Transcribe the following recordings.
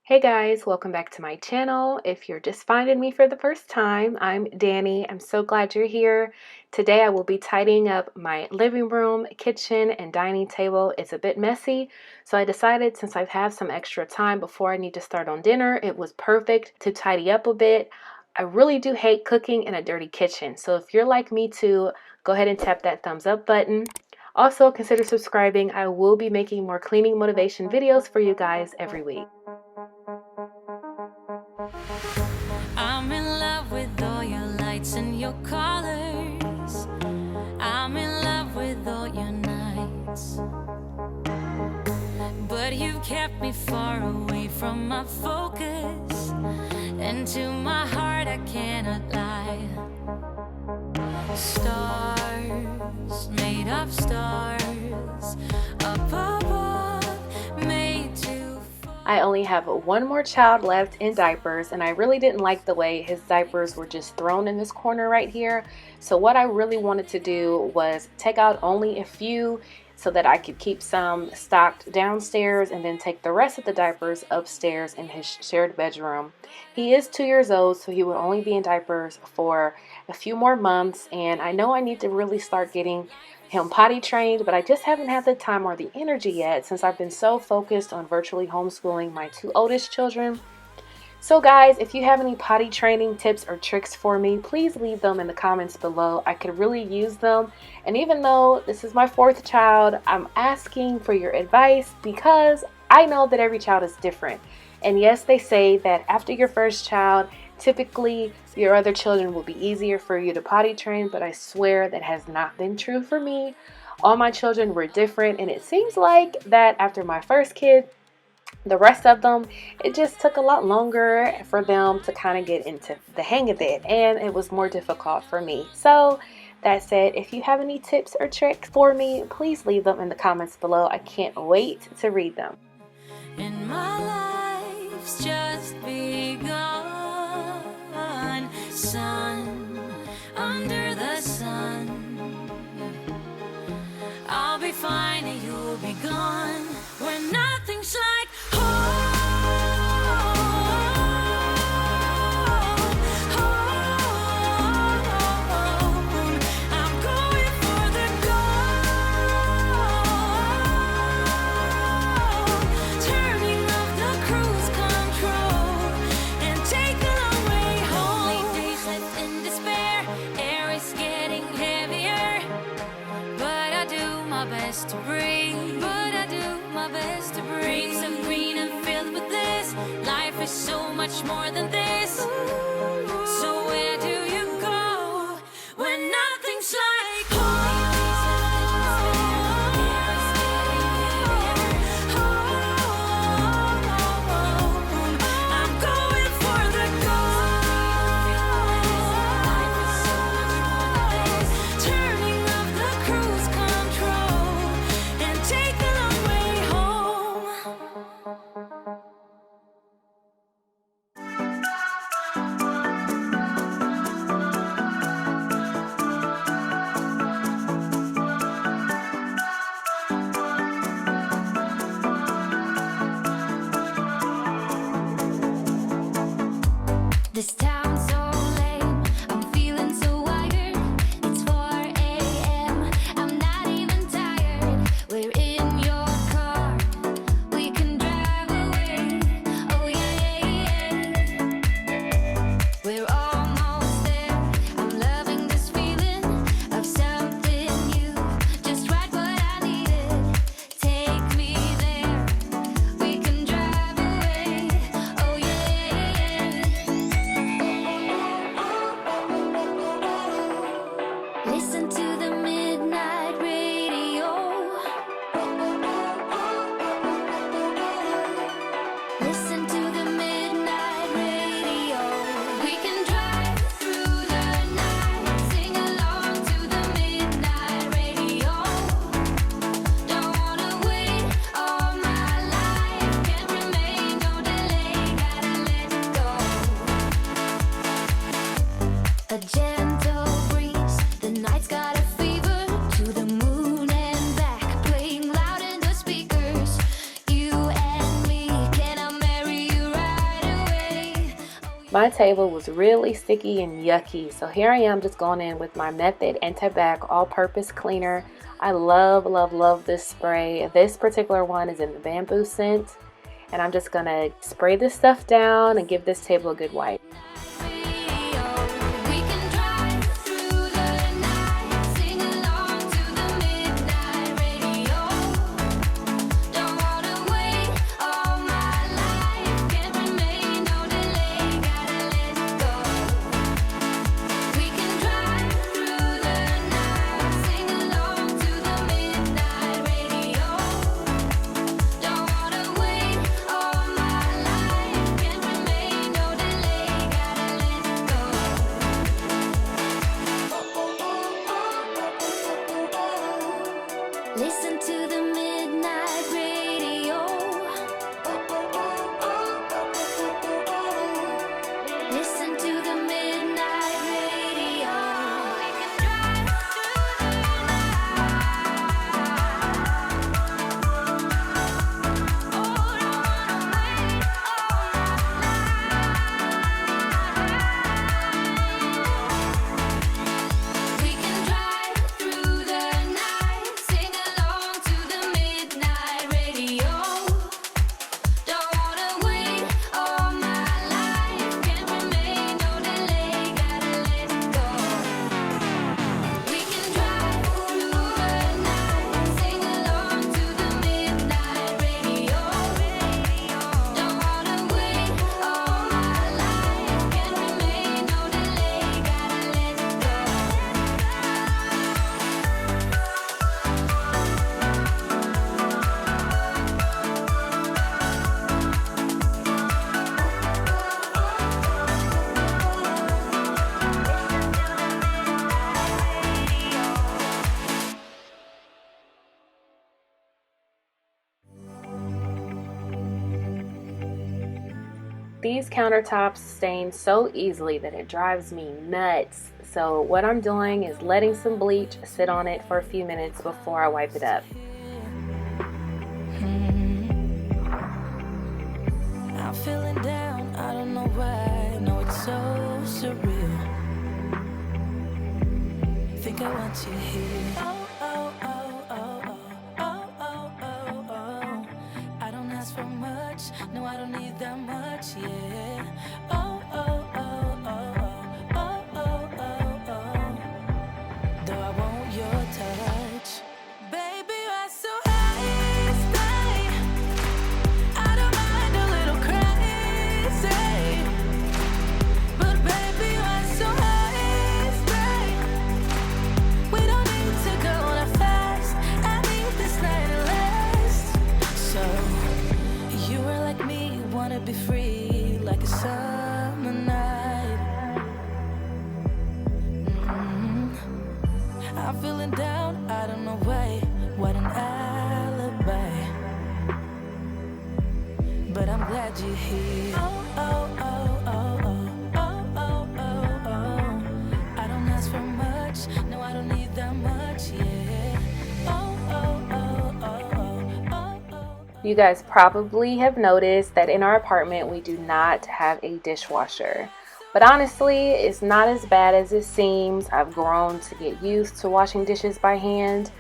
Hey guys, welcome back to my channel. If you're just finding me for the first time, I'm Dani. I'm so glad you're here. Today I will be tidying up my living room, kitchen, and dining table. It's a bit messy, so I decided since I have some extra time before I need to start on dinner, it was perfect to tidy up a bit. I really do hate cooking in a dirty kitchen, so if you're like me too, go ahead and tap that thumbs up button. Also, consider subscribing. I will be making more cleaning motivation videos for you guys every week. I'm in love with all your lights and your colors. I'm in love with all your nights. But you've kept me far away from my focus, and to my heart I cannot lie. Stars, made of stars, up above, made to I only have one more child left in diapers, and I really didn't like the way his diapers were just thrown in this corner right here. So what I really wanted to do was take out only a few so that I could keep some stocked downstairs and then take the rest of the diapers upstairs in his shared bedroom. He is 2 years old, so he will only be in diapers for a few more months, and I know I need to really start getting him potty trained, but I just haven't had the time or the energy yet since I've been so focused on virtually homeschooling my two oldest children. So guys, if you have any potty training tips or tricks for me, please leave them in the comments below. I could really use them. And even though this is my fourth child, I'm asking for your advice because I know that every child is different. And yes, they say that after your first child, typically your other children will be easier for you to potty train, but I swear that has not been true for me. All my children were different, and it seems like that after my first kid, the rest of them, it just took a lot longer for them to kind of get into the hang of it, and it was more difficult for me. So that said, if you have any tips or tricks for me, please leave them in the comments below. I can't wait to read them. and my life's just begun. Sun, under the sun, I'll be fine and you'll be gone when nothing's like home. I'm going for the gold, turning off the cruise control and taking a way home. Late days left in despair, air is getting heavier, but I do my best to breathe. But I do my best to breathe. Dreams of green and filled with this. Life is so much more than this. So where do you go when nothing's like home? I'm going for the gold, turning off the cruise control and taking a way home. This town's so lame, I'm feeling so wired. It's 4 a.m., I'm not even tired. We're in your car, we can drive away. Oh yeah, we're almost there. I'm loving this feeling of something new. Just right what I needed. Take me there, we can drive away. Oh yeah. My table was really sticky and yucky, so here I am just going in with my Method Anti-Bac All-Purpose Cleaner. I love, love, love this spray. This particular one is in the bamboo scent, and I'm just gonna spray this stuff down and give this table a good wipe. Listen to the midnight radio. Listen to the midnight radio. We can drive through the night. Oh, don't wanna wait all night. We can drive through the night. Sing along to the midnight radio. Don't wanna wait all my life. Can't remain, no delay. Gotta let go. We can drive through the night. Sing along to the midnight radio. Don't wanna wait all my life. Can't remain, no delay. Gotta let go. These countertops stain so easily that it drives me nuts. So what I'm doing is letting some bleach sit on it for a few minutes before I wipe it up. I'm feeling down, I don't know why. No, it's so surreal. Think I want you here. Oh, oh, oh, oh, oh, oh, oh, oh. I don't ask for much, no, I don't need that much, yeah. Oh, oh, oh, oh, oh, oh, oh, oh. Though I want your touch. Baby, you're so high, stay. I don't mind a little crazy, but baby, you're so high, stay. We don't need to go that fast. I need this night to last. So you are like me, wanna be free like a summer night. I'm feeling down, I don't know why. What an alibi. But I'm glad you're here. Oh, oh, oh, oh, oh, oh, oh, oh, oh. I don't ask for much, no, I don't need that much, yeah. Oh, oh, oh, oh, oh, oh, oh. You guys probably have noticed that in our apartment we do not have a dishwasher. But honestly, it's not as bad as it seems. I've grown to get used to washing dishes by hand.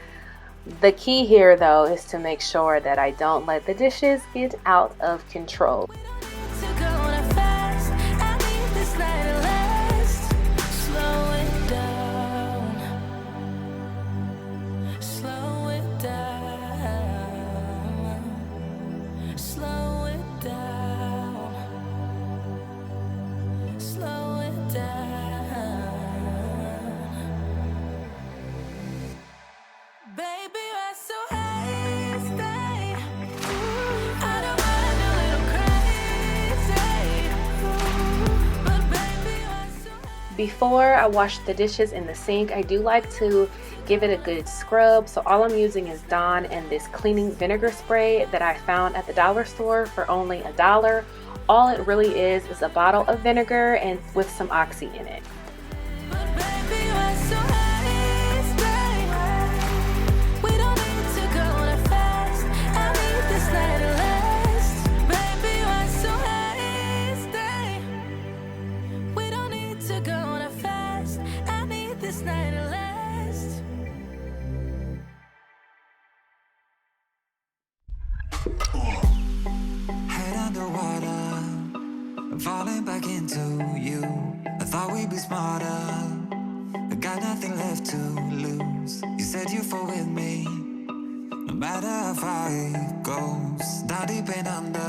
The key here though is to make sure that I don't let the dishes get out of control. To go that fast, I need this night to last. Slow it down. Slow it down. Slow it down. Slow it down. Baby, you're so high, stay. I don't mind a little crazy, but baby, you're so high. Before I wash the dishes in the sink, I do like to give it a good scrub. So all I'm using is Dawn and this cleaning vinegar spray that I found at the dollar store for only $1. All it really is a bottle of vinegar and with some oxy in it. But baby, you're so high, stay. We don't need to go that fast. I need this night to last. Baby, you're so high, stay. I'm falling back into you. I thought we'd be smarter. I got nothing left to lose. You said you fall with me, no matter how far it goes. Down deep and under,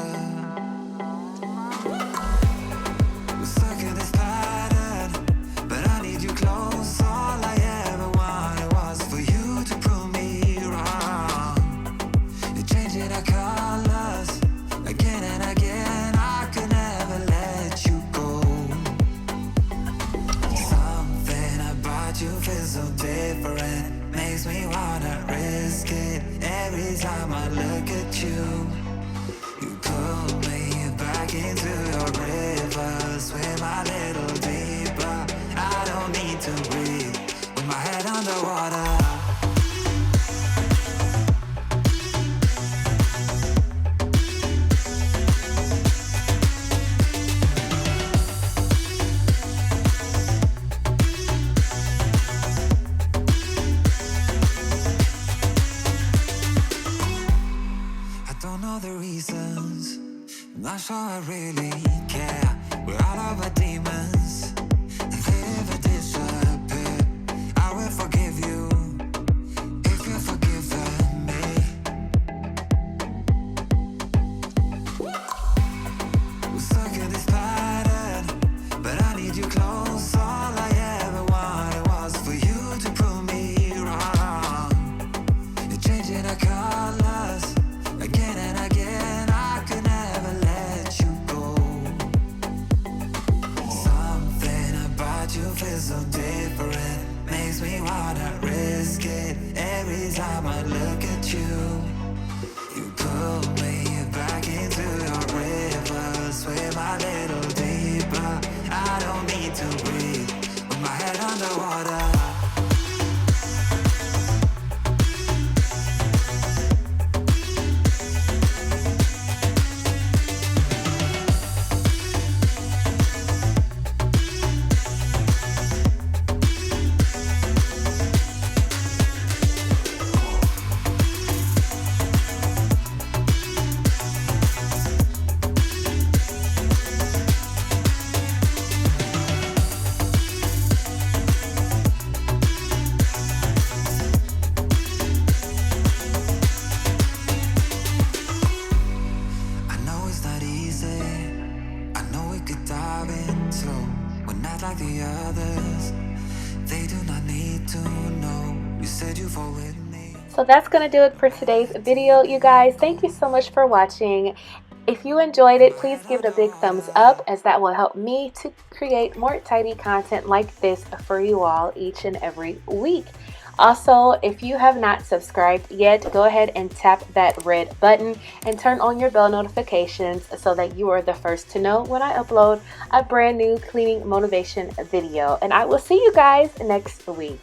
we're stuck in this pattern, but I need you close. All I ever wanted was for you to prove me wrong. You're changing our colors again and again. I could never let you go. Something about you feels so different, makes me wanna risk it. Every time I look at you, you pull me back into your river. Swim a little deeper, I don't need to breathe with my head underwater. I don't know the reasons, I'm not sure I really care. We're all of our demons, if they ever disappear, I will forgive you if you've forgiven me. We're stuck in this pattern, but I need you close. All I ever wanted was for you to prove me wrong. You're changing our colors again and again. I could never let you go. Something about you feels so different, makes me wanna risk it. Every time I look at you, you pull me back into your river. Swim a little deeper, I don't need to breathe with my head underwater. I know it's not easy, I know we could dive into. We're not like the others, they do not need to know. You said you fall with me. So that's going to do it for today's video, you guys. Thank you so much for watching. If you enjoyed it, please give it a big thumbs up, as that will help me to create more tidy content like this for you all each and every week. Also, if you have not subscribed yet, go ahead and tap that red button and turn on your bell notifications so that you are the first to know when I upload a brand new cleaning motivation video. And I will see you guys next week.